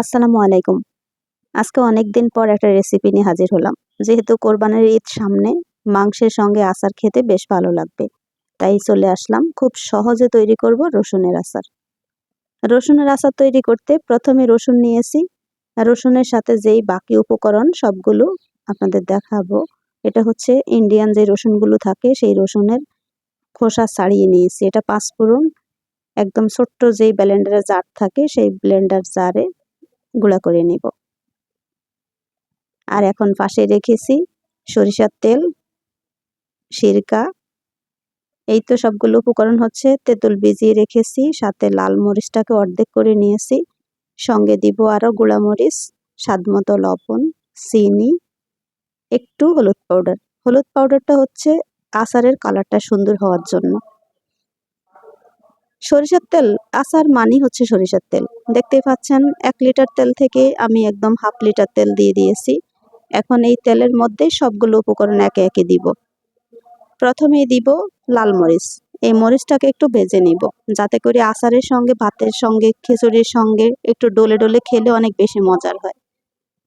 আসসালামু আলাইকুম। আজকে অনেকদিন পর একটা রেসিপি নিয়ে হাজির হলাম। যেহেতু কোরবানির ঈদ সামনে, মাংসের সঙ্গে আচার খেতে বেশ ভালো লাগবে। তাই চলে আসলাম, খুব সহজে তৈরি করব রসুনের আচার। রসুনের আচার তৈরি করতে প্রথমে রসুন নিয়েছি। রসুনের সাথে যেই বাকি উপকরণ সবগুলো আপনাদের দেখাবো। এটা হচ্ছে ইন্ডিয়ান যে রসুনগুলো থাকে সেই রসুনের খোসা ছাড়িয়ে নিয়েছি। এটা পাঁচফোড়ন, একদম ছোট্ট যেই ব্লেন্ডারের জার থাকে সেই ব্লেন্ডার জারে গুঁড়া করে নিব। আর এখন পাশে রেখেছি সরিষার তেল, সিরকা। এই তো সবগুলো উপকরণ হচ্ছে। তেঁতুল ভিজিয়ে রেখেছি, সাথে লাল মরিচটাকে অর্ধেক করে নিয়েছি। সঙ্গে দিব আরও গুঁড়া মরিচ, স্বাদমতো লবণ, চিনি, একটু হলুদ পাউডার। হলুদ পাউডারটা হচ্ছে আচারের কালারটা সুন্দর হওয়ার জন্য। সরিষার তেল, আচার মানেই হচ্ছে সরিষার তেল। দেখতেই পাচ্ছেন 1 লিটার তেল থেকে আমি একদম হাফ লিটার তেল দিয়ে দিয়েছি। এখন এই তেলের মধ্যে সবগুলো উপকরণ একে একে দিব। প্রথমেই দিব লাল মরিচ। এই মরিচটাকে একটু ভেজে নিব, যাতে করে আচারের সঙ্গে, ভাতের সঙ্গে, খিচুড়ির সঙ্গে একটু ডলে ডলে খেলে অনেক বেশি মজার হয়।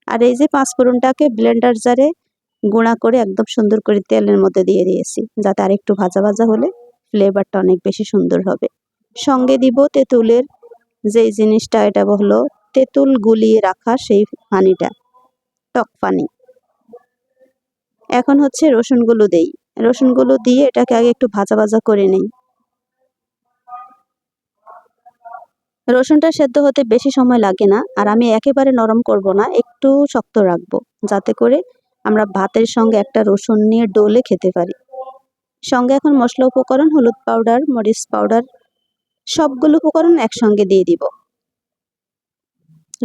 আর এই যে পাঁচফোড়নটাকে ব্লেন্ডার জারে গুঁড়া করে একদম সুন্দর করে তেলের মধ্যে দিয়ে দিয়েছি, যাতে আর একটু ভাজা ভাজা হলে ফ্লেভারটা অনেক বেশি সুন্দর হবে। সঙ্গে দিব তেঁতুলের যেই জিনিসটা, এটা হলো তেঁতুল গুলিয়ে রাখা সেই পানিটা, টক পানি। এখন হচ্ছে রসুনগুলো দেই। রসুনগুলো দিয়ে এটাকে আগে একটু ভাজা ভাজা করে নেই। রসুনটা সেদ্ধ হতে বেশি সময় লাগে না, আর আমি একেবারে নরম করব না, একটু শক্ত রাখবো, যাতে করে আমরা ভাতের সঙ্গে একটা রসুন নিয়ে ডলে খেতে পারি। সঙ্গে এখন মশলা উপকরণ, হলুদ পাউডার, মরিচ পাউডার, সবগুলো উপকরণ একসঙ্গে দিয়ে দিব।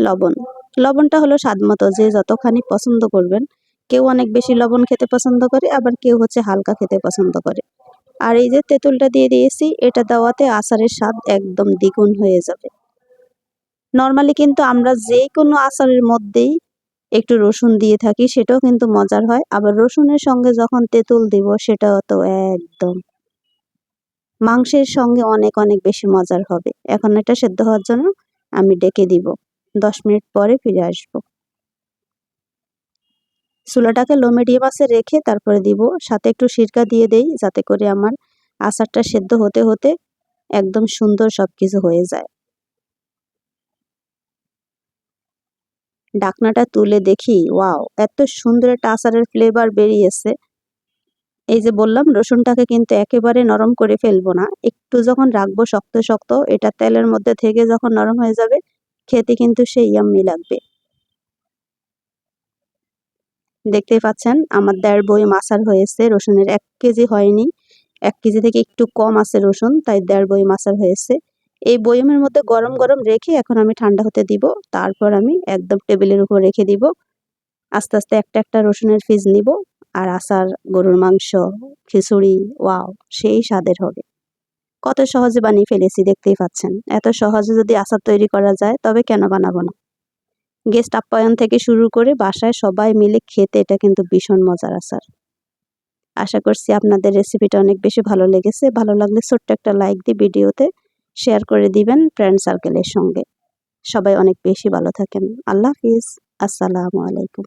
লবণ, লবণটা হলো স্বাদ মতো, যে যতখানি পছন্দ করবেন। কেউ অনেক বেশি লবণ খেতে পছন্দ করে, আবার কেউ হচ্ছে হালকা খেতে পছন্দ করে। আর এই যে তেঁতুলটা দিয়ে দিয়েছি, এটা দেওয়াতে আচারের স্বাদ একদম দ্বিগুণ হয়ে যাবে। নর্মালি কিন্তু আমরা যে কোনো আচারের মধ্যেই একটু রসুন দিয়ে থাকি, সেটাও কিন্তু মজার হয়। আবার রসুনের সঙ্গে যখন তেঁতুল দিব, সেটাও তো একদম মাংসের সঙ্গে অনেক অনেক বেশি মজার হবে। এখন এটা সেদ্ধ হওয়ার জন্য আমি ডেকে দিব। 10 মিনিট পরে ফিরে আসব। চুলাটাকে লো মিডিয়াম আঁচে রেখে তারপরে দিব। সাথে একটু সিরকা দিয়ে দেই, যাতে করে আমার আচারটা সেদ্ধ হতে হতে একদম সুন্দর সবকিছু হয়ে যায়। ঢাকনাটা তুলে দেখি, ওয়াও, এত সুন্দর একটা আচারের ফ্লেভার বেরিয়েছে। এই যে বললাম, রসুনটাকে কিন্তু একেবারে নরম করে ফেলবো না, একটু যখন রাখবো শক্ত শক্ত, এটা তেলের মধ্যে থেকে যখন নরম হয়ে যাবে, খেতে কিন্তু সেই ইয়াম্মি লাগবে। দেখতেই পাচ্ছেন আমার 1.5 বয়ম আচার হয়েছে। রসুনের 1 কেজি হয়নি, 1 কেজি থেকে একটু কম আছে রসুন, তাই 1.5 বয়ম আচার হয়েছে। এই বয়মের মধ্যে গরম গরম রেখে এখন আমি ঠান্ডা হতে দিব। তারপর আমি একদম টেবিলের উপর রেখে দিব। আস্তে আস্তে একটা একটা রসুনের পিস নিব, আর আচার, গরুর মাংস, খিচুড়ি, ওয়াও, সেই স্বাদের হবে। কত সহজে বানিয়ে ফেলেছি, দেখতেই পাচ্ছেন। এত সহজে যদি আচার তৈরি করা যায়, তবে কেন বানাবো না। গেস্ট আপ্যায়ন থেকে শুরু করে বাসায় সবাই মিলে খেতে এটা কিন্তু ভীষণ মজার আচার। আশা করছি আপনাদের রেসিপিটা অনেক বেশি ভালো লেগেছে। ভালো লাগলে ছোট্ট একটা লাইক দিয়ে ভিডিওতে শেয়ার করে দিবেন ফ্রেন্ড সার্কেলের সঙ্গে। সবাই অনেক বেশি ভালো থাকেন। আল্লাহ হাফিজ। আসসালামু আলাইকুম।